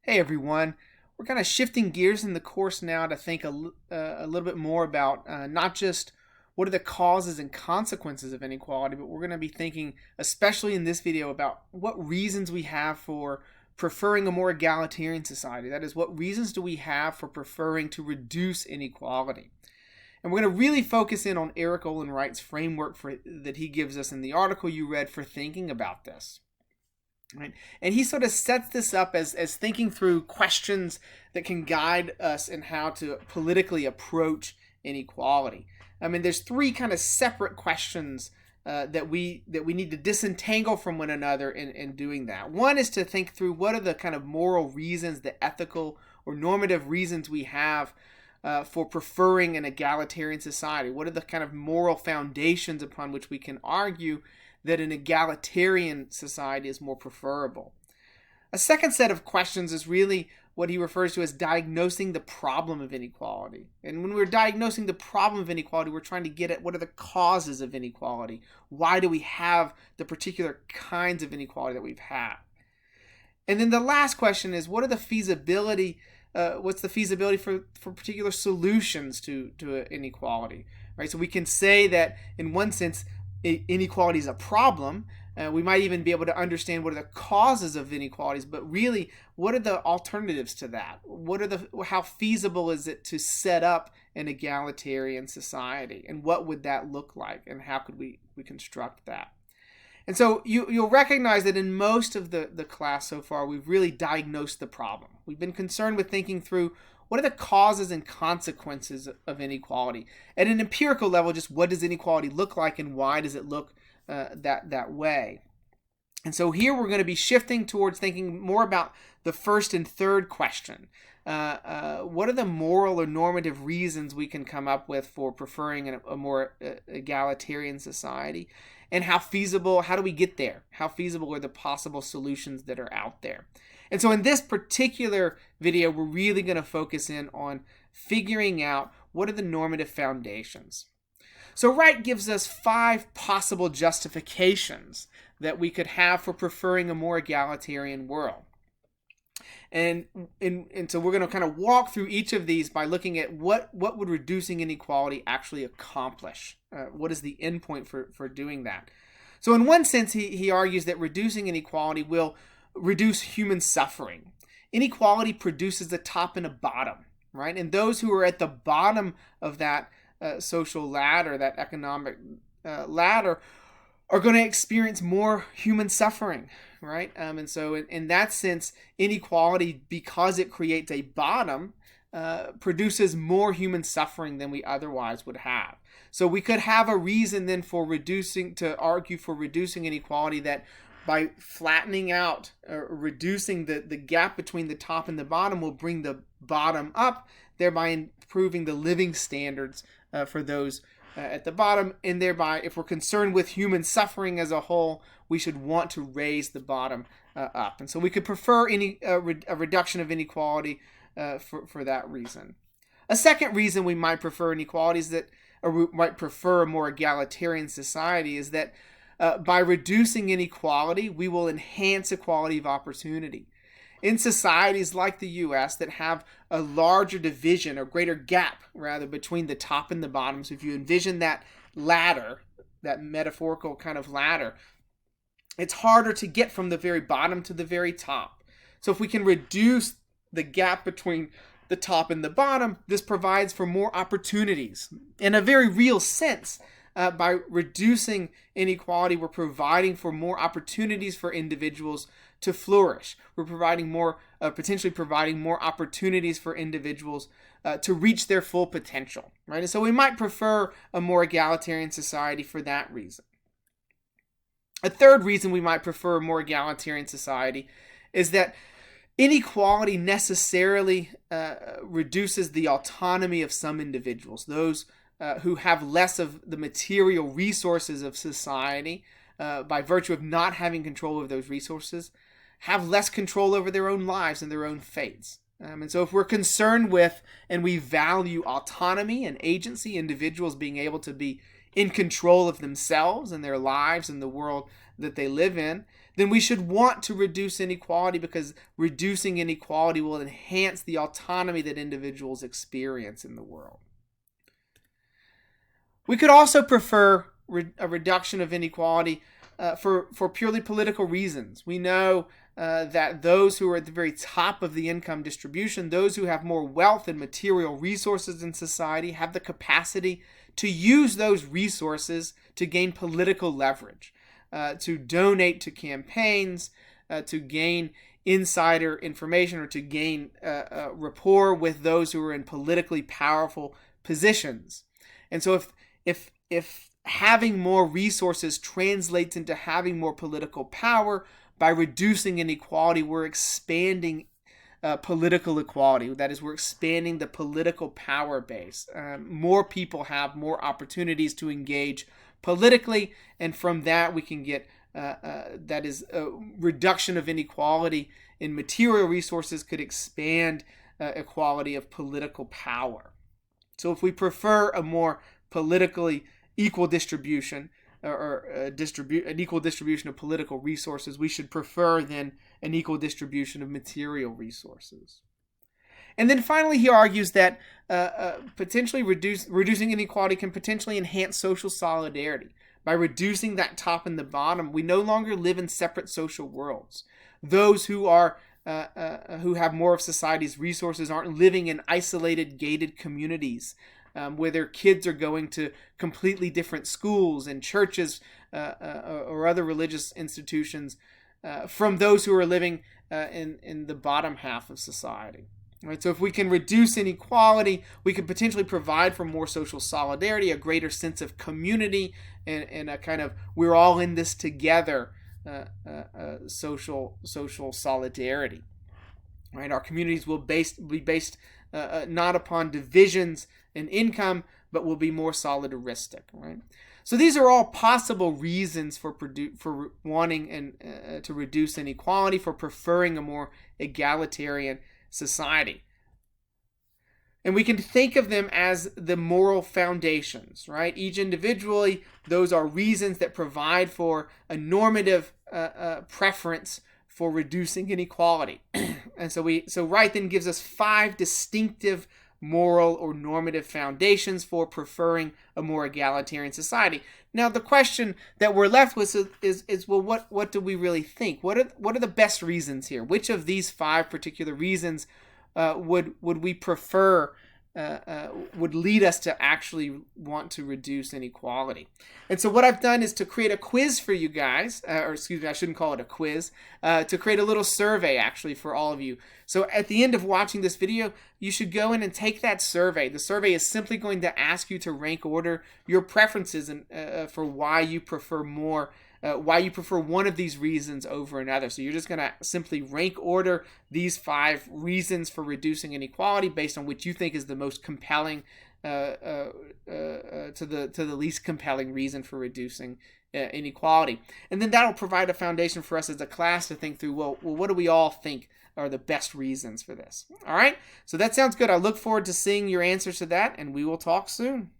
Hey everyone, we're kind of shifting gears in the course now to think a little bit more about not just what are the causes and consequences of inequality, but we're going to be thinking, especially in this video, about what reasons we have for preferring a more egalitarian society. That is, what reasons do we have for preferring to reduce inequality? And we're going to really focus in on Erika Wright's framework that he gives us in the article you read for thinking about this. Right? And he sort of sets this up as thinking through questions that can guide us in how to politically approach inequality. I mean, there's three kind of separate questions that we need to disentangle from one another in doing that. One is to think through what are the kind of moral reasons, the ethical or normative reasons we have for preferring an egalitarian society. What are the kind of moral foundations upon which we can argue that an egalitarian society is more preferable? A second set of questions is really what he refers to as diagnosing the problem of inequality. And when we're diagnosing the problem of inequality, we're trying to get at what are the causes of inequality. Why do we have the particular kinds of inequality that we've had? And then the last question is what's the feasibility for particular solutions to inequality, right? So we can say that in one sense, inequality is a problem. We might even be able to understand what are the causes of inequalities, but really, what are the alternatives to that? How feasible is it to set up an egalitarian society, and what would that look like, and how could we construct that? And so you'll recognize that in most of the class so far, we've really diagnosed the problem. We've been concerned with thinking through what are the causes and consequences of inequality? At an empirical level, just what does inequality look like and why does it look that way? And so here we're going to be shifting towards thinking more about the first and third question. What are the moral or normative reasons we can come up with for preferring a more egalitarian society? And how do we get there? How feasible are the possible solutions that are out there? And so in this particular video, we're really going to focus in on figuring out what are the normative foundations. So Wright gives us 5 possible justifications that we could have for preferring a more egalitarian world. And so we're going to kind of walk through each of these by looking at what would reducing inequality actually accomplish? What is the endpoint for doing that? So in one sense, he argues that reducing inequality will reduce human suffering. Inequality produces a top and a bottom, right? And those who are at the bottom of that social ladder, that economic ladder, are going to experience more human suffering, right? And so in that sense, inequality, because it creates a bottom, produces more human suffering than we otherwise would have. So we could have a reason then to argue for reducing inequality, that by flattening out or reducing the gap between the top and the bottom will bring the bottom up, thereby improving the living standards for those at the bottom, and thereby, if we're concerned with human suffering as a whole, we should want to raise the bottom up. And so we could prefer a reduction of inequality for that reason. A second reason we might prefer inequality we might prefer a more egalitarian society is that by reducing inequality, we will enhance equality of opportunity. In societies like the U.S. that have a larger division or greater gap, rather, between the top and the bottom, so if you envision that ladder, that metaphorical kind of ladder, it's harder to get from the very bottom to the very top. So if we can reduce the gap between the top and the bottom, this provides for more opportunities. In a very real sense, by reducing inequality, we're providing for more opportunities for individuals to flourish. We're potentially providing more opportunities for individuals to reach their full potential, right? And so we might prefer a more egalitarian society for that reason. A third reason we might prefer a more egalitarian society is that inequality necessarily reduces the autonomy of some individuals. Those who have less of the material resources of society, by virtue of not having control over those resources, have less control over their own lives and their own fates. And so if we're concerned with and we value autonomy and agency, individuals being able to be in control of themselves and their lives and the world that they live in, then we should want to reduce inequality, because reducing inequality will enhance the autonomy that individuals experience in the world. We could also prefer a reduction of inequality for purely political reasons. We know that those who are at the very top of the income distribution, those who have more wealth and material resources in society, have the capacity to use those resources to gain political leverage, to donate to campaigns, to gain insider information, or to gain rapport with those who are in politically powerful positions. And so if having more resources translates into having more political power, by reducing inequality, we're expanding political equality. That is, we're expanding the political power base. More people have more opportunities to engage politically, and from that we can get that is a reduction of inequality in material resources could expand equality of political power. So if we prefer a more politically equal distribution, or an equal distribution of political resources, we should prefer then an equal distribution of material resources. And then finally, he argues that potentially reducing inequality can potentially enhance social solidarity. By reducing that top and the bottom, we no longer live in separate social worlds. Those who have more of society's resources aren't living in isolated, gated communities, where their kids are going to completely different schools and churches or other religious institutions from those who are living in the bottom half of society. Right? So if we can reduce inequality, we can potentially provide for more social solidarity, a greater sense of community, and a kind of we're all in this together social solidarity. Right? Our communities will be based not upon divisions in income, but will be more solidaristic. Right? So these are all possible reasons for wanting and to reduce inequality, for preferring a more egalitarian society. And we can think of them as the moral foundations, right? Each individually, those are reasons that provide for a normative preference for reducing inequality. And so Wright then gives us 5 distinctive moral or normative foundations for preferring a more egalitarian society. Now, the question that we're left with is well, what do we really think? What are the best reasons here? Which of these 5 particular reasons would we prefer, would lead us to actually want to reduce inequality? And so what I've done is to create a quiz for you guys, or excuse me, I shouldn't call it a quiz, to create a little survey actually for all of you. So at the end of watching this video, you should go in and take that survey. The survey is simply going to ask you to rank order your preferences and for why you prefer one of these reasons over another. So you're just going to simply rank order these 5 reasons for reducing inequality based on which you think is the most compelling to the least compelling reason for reducing inequality. And then that'll provide a foundation for us as a class to think through, well, what do we all think are the best reasons for this? All right, so that sounds good. I look forward to seeing your answers to that, and we will talk soon.